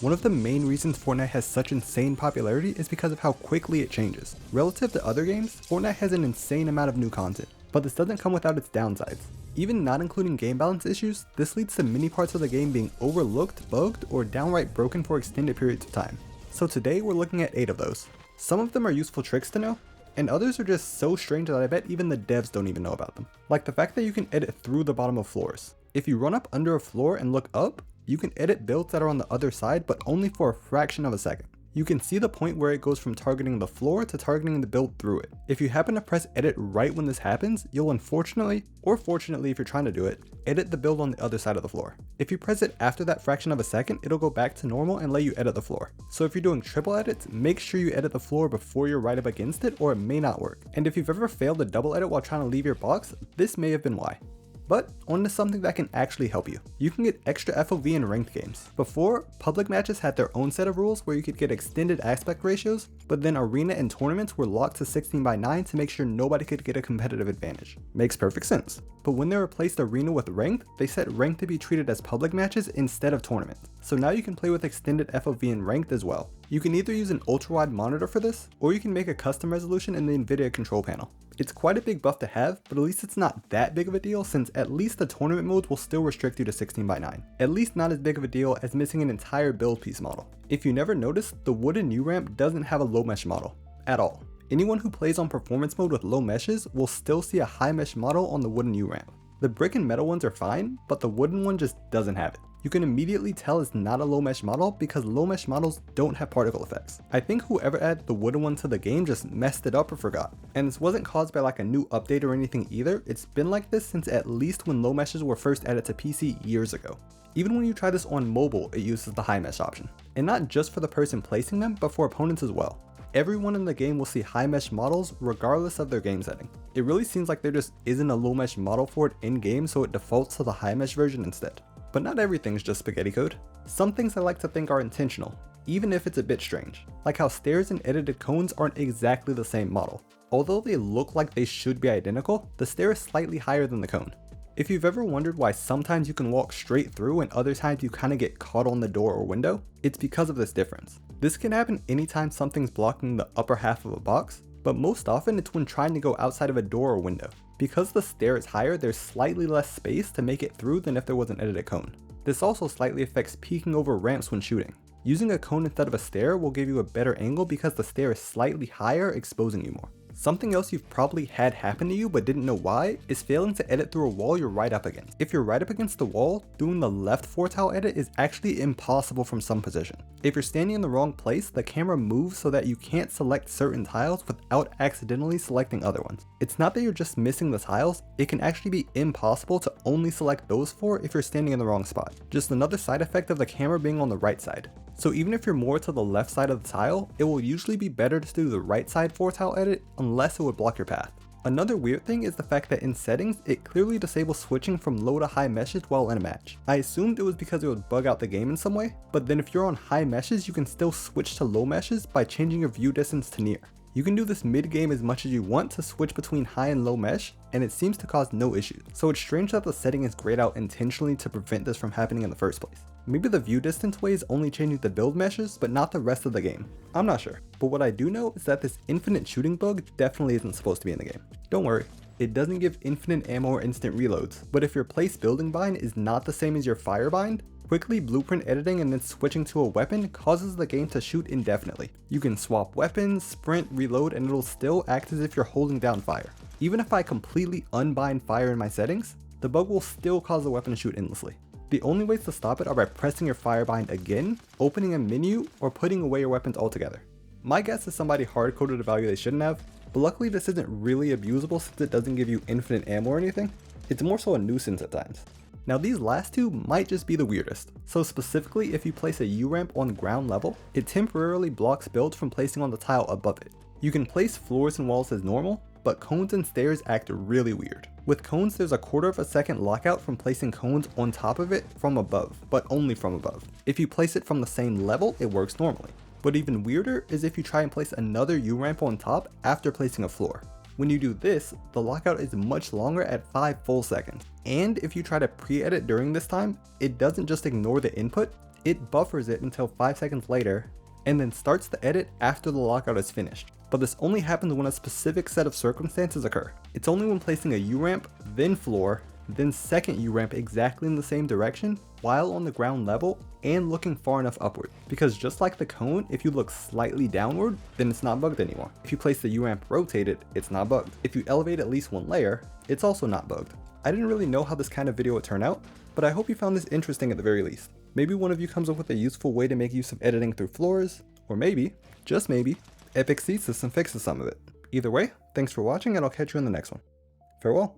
One of the main reasons Fortnite has such insane popularity is because of how quickly it changes. Relative to other games, Fortnite has an insane amount of new content, but this doesn't come without its downsides. Even not including game balance issues, this leads to many parts of the game being overlooked, bugged, or downright broken for extended periods of time. So today we're looking at 8 of those. Some of them are useful tricks to know, and others are just so strange that I bet even the devs don't even know about them. Like the fact that you can edit through the bottom of floors. If you run up under a floor and look up, you can edit builds that are on the other side, but only for a fraction of a second. You can see the point where it goes from targeting the floor to targeting the build through it. If you happen to press edit right when this happens, you'll unfortunately, or fortunately if you're trying to do it, edit the build on the other side of the floor. If you press it after that fraction of a second, it'll go back to normal and let you edit the floor. So if you're doing triple edits, make sure you edit the floor before you're right up against it or it may not work. And if you've ever failed to double edit while trying to leave your box, this may have been why. But on to something that can actually help you. You can get extra FOV in ranked games. Before, public matches had their own set of rules where you could get extended aspect ratios, but then arena and tournaments were locked to 16:9 to make sure nobody could get a competitive advantage. Makes perfect sense. But when they replaced arena with ranked, they set ranked to be treated as public matches instead of tournaments. So now you can play with extended FOV in ranked as well. You can either use an ultra-wide monitor for this, or you can make a custom resolution in the Nvidia control panel. It's quite a big buff to have, but at least it's not that big of a deal since at least the tournament modes will still restrict you to 16:9. At least not as big of a deal as missing an entire build piece model. If you never noticed, the wooden U-ramp doesn't have a low mesh model, at all. Anyone who plays on performance mode with low meshes will still see a high mesh model on the wooden U-ramp. The brick and metal ones are fine, but the wooden one just doesn't have it. You can immediately tell it's not a low mesh model because low mesh models don't have particle effects. I think whoever added the wooden one to the game just messed it up or forgot. And this wasn't caused by like a new update or anything either, it's been like this since at least when low meshes were first added to PC years ago. Even when you try this on mobile, it uses the high mesh option. And not just for the person placing them, but for opponents as well. Everyone in the game will see high mesh models regardless of their game setting. It really seems like there just isn't a low mesh model for it in game, so it defaults to the high mesh version instead. But not everything's just spaghetti code. Some things I like to think are intentional, even if it's a bit strange. Like how stairs and edited cones aren't exactly the same model. Although they look like they should be identical, the stair is slightly higher than the cone. If you've ever wondered why sometimes you can walk straight through and other times you kinda get caught on the door or window, it's because of this difference. This can happen anytime something's blocking the upper half of a box, but most often it's when trying to go outside of a door or window. Because the stair is higher, there's slightly less space to make it through than if there was an edited cone. This also slightly affects peeking over ramps when shooting. Using a cone instead of a stair will give you a better angle because the stair is slightly higher, exposing you more. Something else you've probably had happen to you but didn't know why is failing to edit through a wall you're right up against. If you're right up against the wall, doing the left 4-tile edit is actually impossible from some position. If you're standing in the wrong place, the camera moves so that you can't select certain tiles without accidentally selecting other ones. It's not that you're just missing the tiles, it can actually be impossible to only select those 4 if you're standing in the wrong spot. Just another side effect of the camera being on the right side. So even if you're more to the left side of the tile, it will usually be better to do the right side 4-tile edit unless it would block your path. Another weird thing is the fact that in settings, it clearly disables switching from low to high meshes while in a match. I assumed it was because it would bug out the game in some way, but then if you're on high meshes, you can still switch to low meshes by changing your view distance to near. You can do this mid-game as much as you want to switch between high and low mesh, and it seems to cause no issues. So it's strange that the setting is grayed out intentionally to prevent this from happening in the first place. Maybe the view distance way is only changing the build meshes, but not the rest of the game. I'm not sure. But what I do know is that this infinite shooting bug definitely isn't supposed to be in the game. Don't worry, it doesn't give infinite ammo or instant reloads, but if your place building bind is not the same as your fire bind, quickly blueprint editing and then switching to a weapon causes the game to shoot indefinitely. You can swap weapons, sprint, reload, and it'll still act as if you're holding down fire. Even if I completely unbind fire in my settings, the bug will still cause the weapon to shoot endlessly. The only ways to stop it are by pressing your firebind again, opening a menu, or putting away your weapons altogether. My guess is somebody hard-coded a value they shouldn't have, but luckily this isn't really abusable since it doesn't give you infinite ammo or anything. It's more so a nuisance at times. Now these last two might just be the weirdest. So specifically, if you place a U-ramp on ground level, it temporarily blocks builds from placing on the tile above it. You can place floors and walls as normal, but cones and stairs act really weird. With cones, there's a 1/4 of a second lockout from placing cones on top of it from above, but only from above. If you place it from the same level, it works normally. But even weirder is if you try and place another U-ramp on top after placing a floor. When you do this, the lockout is much longer at 5 full seconds. And if you try to pre-edit during this time, it doesn't just ignore the input, it buffers it until 5 seconds later, and then starts the edit after the lockout is finished. But this only happens when a specific set of circumstances occur. It's only when placing a U-ramp, then floor, then second U-ramp exactly in the same direction while on the ground level and looking far enough upward. Because just like the cone, if you look slightly downward, then it's not bugged anymore. If you place the U-ramp rotated, it's not bugged. If you elevate at least one layer, it's also not bugged. I didn't really know how this kind of video would turn out, but I hope you found this interesting at the very least. Maybe one of you comes up with a useful way to make use of editing through floors, or maybe, just maybe, Epic sees this and fixes some of it. Either way, thanks for watching and I'll catch you in the next one. Farewell.